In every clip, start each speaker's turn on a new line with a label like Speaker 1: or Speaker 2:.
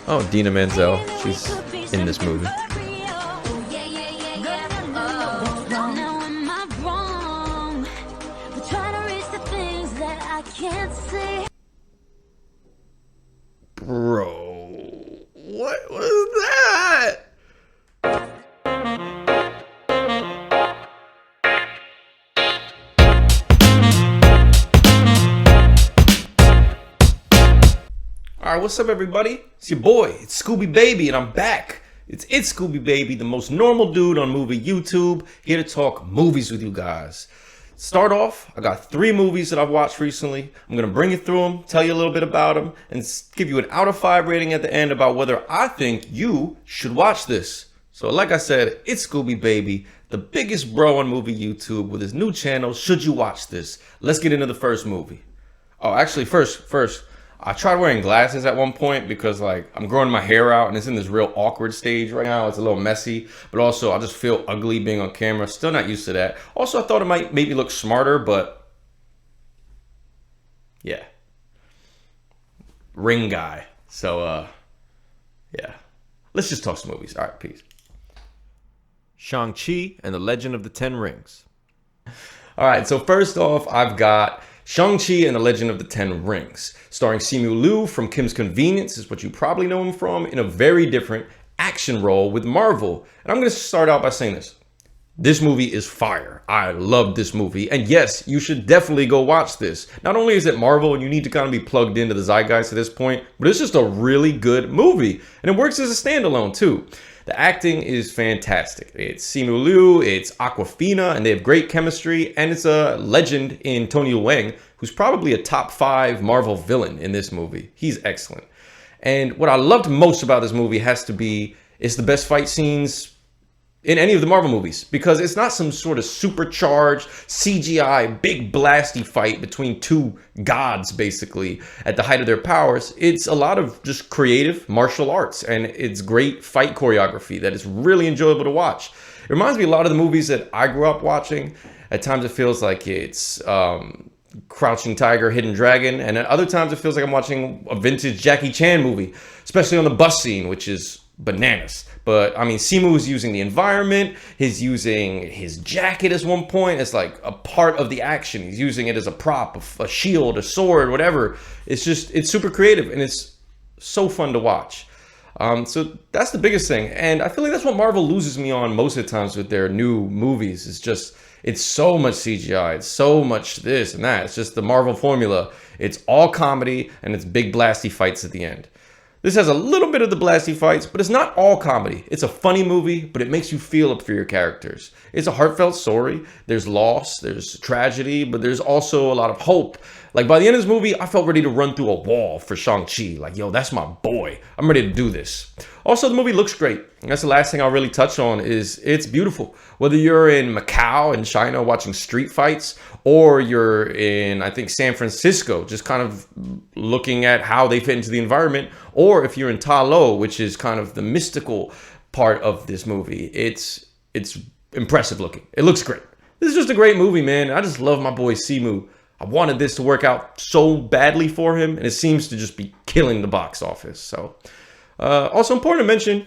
Speaker 1: Oh, Dina Menzel. She's in this movie. Bro, what was that? Alright, what's up everybody? It's your boy, it's Scooby Baby, and I'm back. It's Scooby Baby, the most normal dude on movie YouTube, here to talk movies with you guys. Start off, I got 3 movies that I've watched recently. I'm going to bring you through them, tell you a little bit about them, and give you an out of 5 rating at the end about whether I think you should watch this. So like I said, it's Scooby Baby, the biggest bro on movie YouTube with his new channel, Should You Watch This? Let's get into the first movie. Oh, actually, first, I tried wearing glasses at one point because like I'm growing my hair out and it's in this real awkward stage right now. It's a little messy, but also I just feel ugly being on camera. Still not used to that. Also, I thought it might make me look smarter, but yeah, ring guy. So yeah, let's just talk some movies. All right, peace. Shang-Chi and the Legend of the Ten Rings. All right, so first off, I've got Shang-Chi and the Legend of the Ten Rings, starring Simu Liu from Kim's Convenience, is what you probably know him from, in a very different action role with Marvel. And I'm going to start out by saying this. This movie is fire. I love this movie. And yes, you should definitely go watch this. Not only is it Marvel and you need to kind of be plugged into the zeitgeist at this point, but it's just a really good movie. And it works as a standalone too. The acting is fantastic. It's Simu Liu, it's Awkwafina, and they have great chemistry. And it's a legend in Tony Leung, who's probably a top 5 Marvel villain in this movie. He's excellent. And what I loved most about this movie has to be, it's the best fight scenes in any of the Marvel movies, because it's not some sort of supercharged CGI big blasty fight between 2 gods basically at the height of their powers. It's a lot of just creative martial arts, and it's great fight choreography that is really enjoyable to watch. It reminds me a lot of the movies that I grew up watching. At times it feels like it's Crouching Tiger, Hidden Dragon, and at other times it feels like I'm watching a vintage Jackie Chan movie, especially on the bus scene, which is bananas. But I mean, Simu is using the environment, he's using his jacket at one point as like a part of the action. He's using it as a prop, a shield, a sword, whatever. It's super creative and it's so fun to watch. So that's the biggest thing. And I feel like that's what Marvel loses me on most of the times with their new movies. It's so much CGI, it's so much this and that. It's just the Marvel formula. It's all comedy and it's big blasty fights at the end. This has a little bit of the blasty fights, but it's not all comedy. It's a funny movie, but it makes you feel up for your characters. It's a heartfelt story. There's loss, there's tragedy, but there's also a lot of hope. Like by the end of this movie, I felt ready to run through a wall for Shang-Chi. Like, yo, that's my boy. I'm ready to do this. Also, the movie looks great. That's the last thing I'll really touch on is it's beautiful. Whether you're in Macau in China watching street fights, or you're in, I think, San Francisco, just kind of looking at how they fit into the environment, or if you're in Ta Lo, which is kind of the mystical part of this movie, it's impressive looking. It looks great. This is just a great movie, man. I just love my boy Simu. I wanted this to work out so badly for him, and it seems to just be killing the box office. So, also important to mention,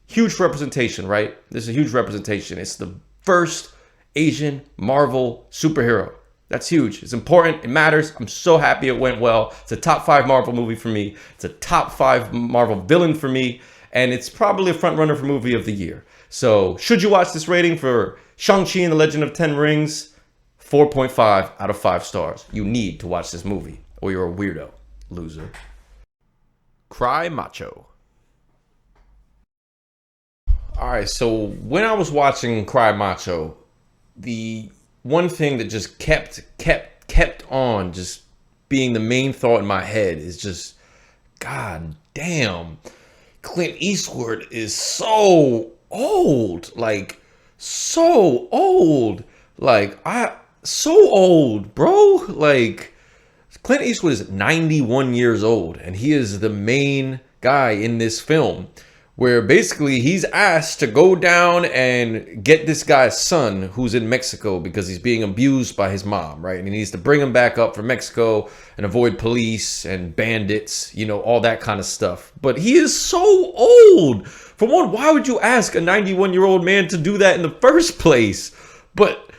Speaker 1: huge representation, right? This is a huge representation. It's the first Asian Marvel superhero. That's huge. It's important. It matters. I'm so happy it went well. It's a top 5 Marvel movie for me. It's a top 5 Marvel villain for me. And it's probably a front runner for movie of the year. So should you watch this rating for Shang-Chi and the Legend of Ten Rings? 4.5 out of 5 stars. You need to watch this movie or you're a weirdo. Loser. Cry Macho. All right, so when I was watching Cry Macho, the one thing that just kept on just being the main thought in my head is just, God damn, Clint Eastwood is so old, like so old, so old, bro. Like Clint Eastwood is 91 years old and he is the main guy in this film. where basically he's asked to go down and get this guy's son who's in Mexico because he's being abused by his mom, right? And he needs to bring him back up from Mexico and avoid police and bandits, you know, all that kind of stuff. But he is so old. For one, why would you ask a 91-year-old man to do that in the first place? But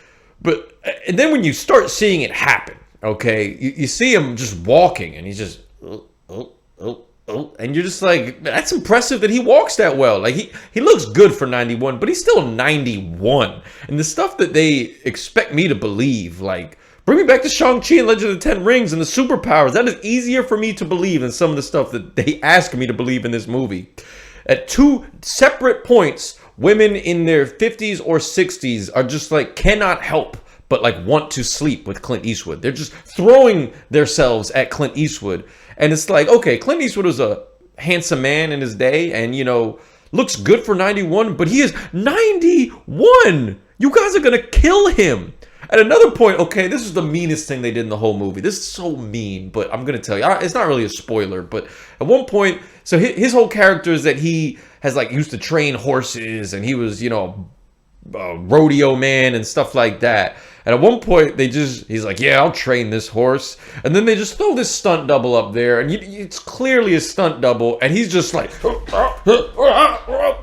Speaker 1: and then when you start seeing it happen, okay, you see him just walking and he's just and you're just like, that's impressive that he walks that well. Like he looks good for 91, but he's still 91. And the stuff that they expect me to believe, like bring me back to Shang-Chi and Legend of the Ten Rings and the superpowers, that is easier for me to believe than some of the stuff that they ask me to believe in this movie. At two separate points, women in their 50s or 60s are just like cannot help but like want to sleep with Clint Eastwood. They're just throwing themselves at Clint Eastwood. And it's like, okay, Clint Eastwood was a handsome man in his day and, you know, looks good for 91, but he is 91. You guys are going to kill him. At another point, okay, this is the meanest thing they did in the whole movie. This is so mean, but I'm going to tell you, it's not really a spoiler, but at one point, so his whole character is that he has like used to train horses and he was, you know, a rodeo man and stuff like that. And at one point, he's like, yeah, I'll train this horse. And then they just throw this stunt double up there. And it's clearly a stunt double. And he's just like,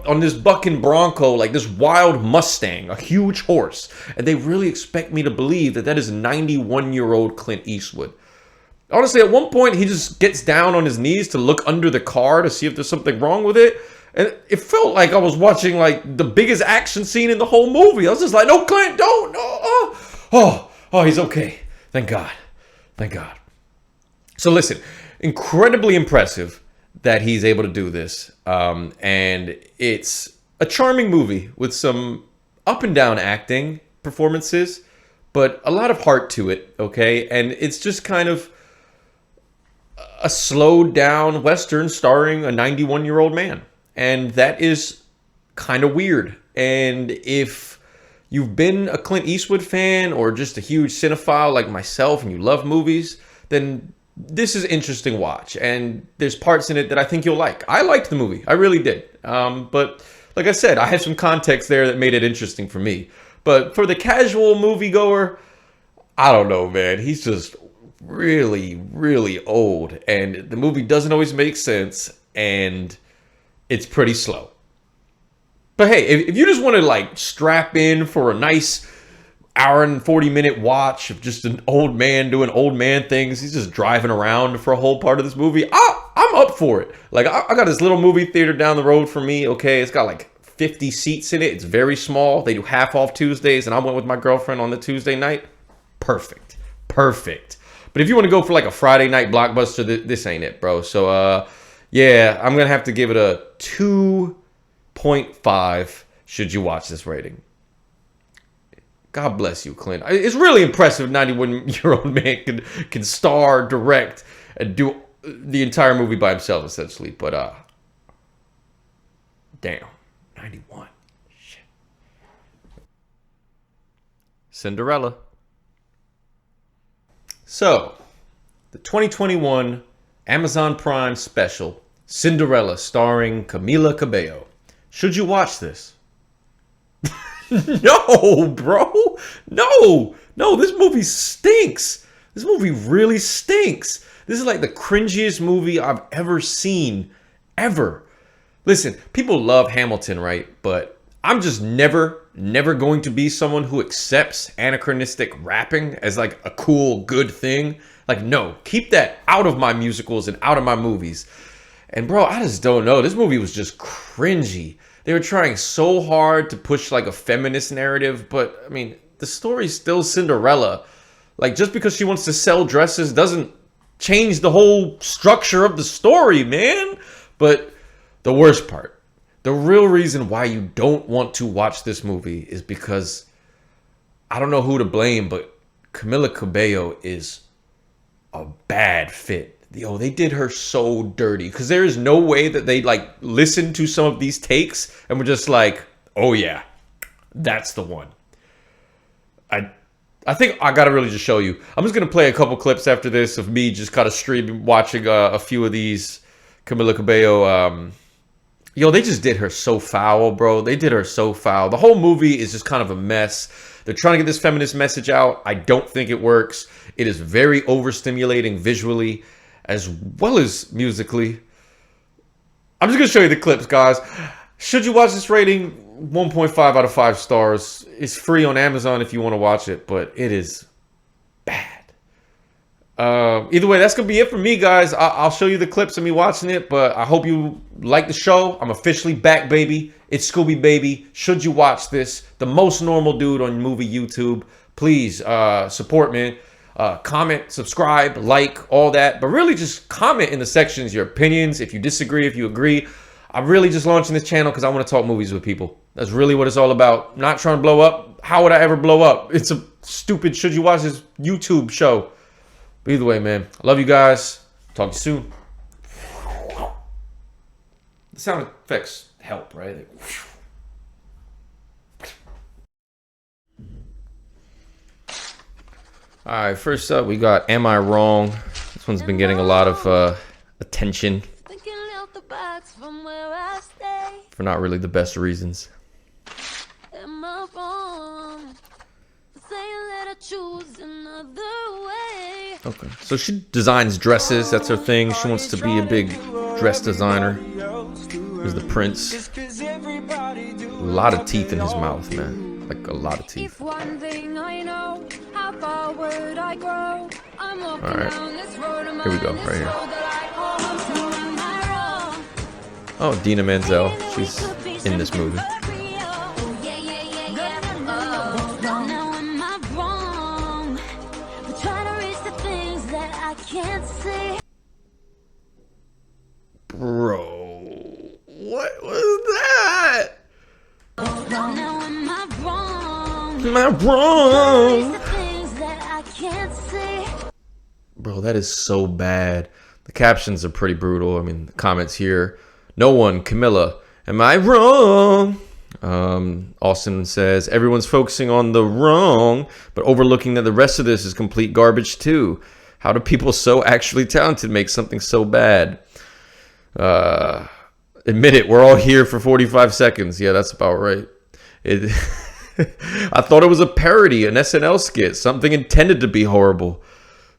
Speaker 1: on this bucking bronco, like this wild Mustang, a huge horse. And they really expect me to believe that is 91-year-old Clint Eastwood. Honestly, at one point, he just gets down on his knees to look under the car to see if there's something wrong with it. And it felt like I was watching like the biggest action scene in the whole movie. I was just like, no, Clint, don't. Oh, he's okay. Thank God. Thank God. So listen, incredibly impressive that he's able to do this. And it's a charming movie with some up and down acting performances, but a lot of heart to it, okay? And it's just kind of a slowed down Western starring a 91-year-old man. And that is kind of weird. And if you've been a Clint Eastwood fan or just a huge cinephile like myself and you love movies, then this is an interesting watch. And there's parts in it that I think you'll like. I liked the movie. I really did. But like I said, I had some context there that made it interesting for me. But for the casual moviegoer, I don't know, man. He's just really, really old. And the movie doesn't always make sense. And it's pretty slow. But hey, if you just want to like strap in for a nice hour and 40-minute watch of just an old man doing old man things, he's just driving around for a whole part of this movie, I'm up for it. Like I got this little movie theater down the road from me, okay? It's got like 50 seats in it. It's very small. They do half off Tuesdays, and I went with my girlfriend on the Tuesday night. Perfect. But if you want to go for like a Friday night blockbuster, this ain't it, bro. So yeah, I'm going to have to give it a 2.5 should you watch this rating. God bless you, Clint. It's really impressive 91-year-old man can star, direct, and do the entire movie by himself, essentially. But, damn, 91. Shit. Cinderella. So, the 2021 Amazon Prime special, Cinderella, starring Camila Cabello. Should you watch this? No, bro. No, this movie stinks. This movie really stinks. This is like the cringiest movie I've ever seen, ever. Listen, people love Hamilton, right? But I'm just never going to be someone who accepts anachronistic rapping as like a cool, good thing. Like, no, keep that out of my musicals and out of my movies. And bro, I just don't know. This movie was just cringy. They were trying so hard to push like a feminist narrative, but I mean, the story's still Cinderella. Like, just because she wants to sell dresses doesn't change the whole structure of the story, man. But the worst part, the real reason why you don't want to watch this movie is because I don't know who to blame, but Camila Cabello is a bad fit. Yo, they did her so dirty because there is no way that they like listened to some of these takes and were just like, oh yeah, that's the one. I think I gotta really just show you. I'm just gonna play a couple clips after this of me just kind of watching a few of these Camila Cabello Yo, they just did her so foul, bro. They did her so foul. The whole movie is just kind of a mess. They're trying to get this feminist message out. I don't think it works. It is very overstimulating visually as well as musically. I'm just going to show you the clips, guys. Should you watch this rating? 1.5 out of 5 stars. It's free on Amazon if you want to watch it, but it is bad. Either way, that's gonna be it for me, guys. I'll show you the clips of me watching it, but I hope you like the show. I'm officially back, baby. It's Scooby Baby. Should you watch this? The most normal dude on movie YouTube. Please support me. Comment, subscribe, like, all that. But really just comment in the sections your opinions. If you disagree, if you agree. I'm really just launching this channel because I want to talk movies with people. That's really what it's all about. Not trying to blow up. How would I ever blow up? It's a stupid should you watch this YouTube show. But either way, man, I love you guys. Talk to you soon. The sound effects help, right? Like, all right, first up, we got Am I Wrong? This one's been getting a lot of attention for not really the best reasons. Am I wrong? Saying that I choose another way. Okay, so she designs dresses. That's her thing. She wants to be a big dress designer. Here's the prince. A lot of teeth in his mouth, man. Like a lot of teeth. Alright. Here we go, right here. Oh, Dina Menzel. She's in this movie. Bro, what was that? Am I wrong? Bro, that is so bad. The captions are pretty brutal. I mean, the comments here. No one, Camilla. Am I wrong? Austin says, everyone's focusing on the wrong, but overlooking that the rest of this is complete garbage too. How do people so actually talented make something so bad? Admit it, we're all here for 45 seconds. Yeah, that's about right. I thought it was a parody, an SNL skit, something intended to be horrible.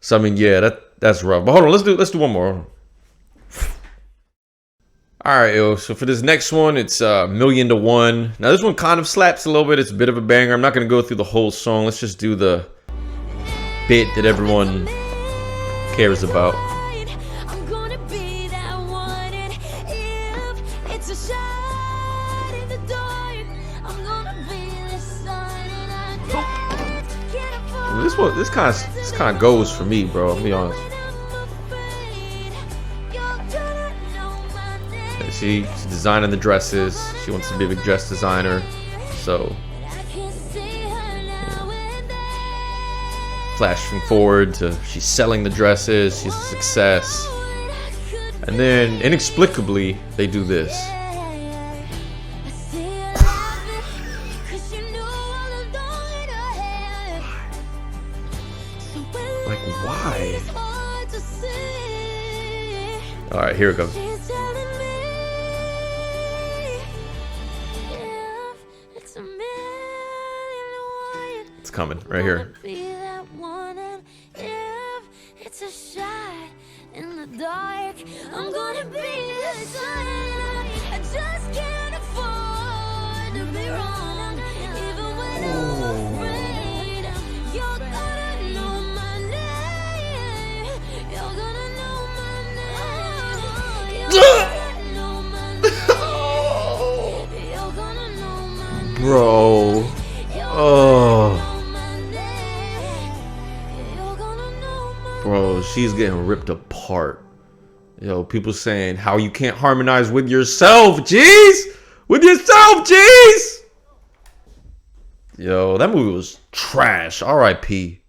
Speaker 1: So I mean, yeah, that's rough. But hold on, let's do one more. All right, yo. So for this next one, it's Million to One. Now this one kind of slaps a little bit. It's a bit of a banger. I'm not gonna go through the whole song. Let's just do the bit that everyone cares about. This kind of goes for me, bro. I'll be honest. She's designing the dresses. She wants to be a big dress designer. So, flashing forward to she's selling the dresses. She's a success. And then, inexplicably, they do this. Like, why? Alright, here it goes. It's coming, right here. Bro. Oh. Bro, she's getting ripped apart. Yo, people saying how you can't harmonize with yourself, jeez. With yourself, jeez. Yo, that movie was trash. R.I.P.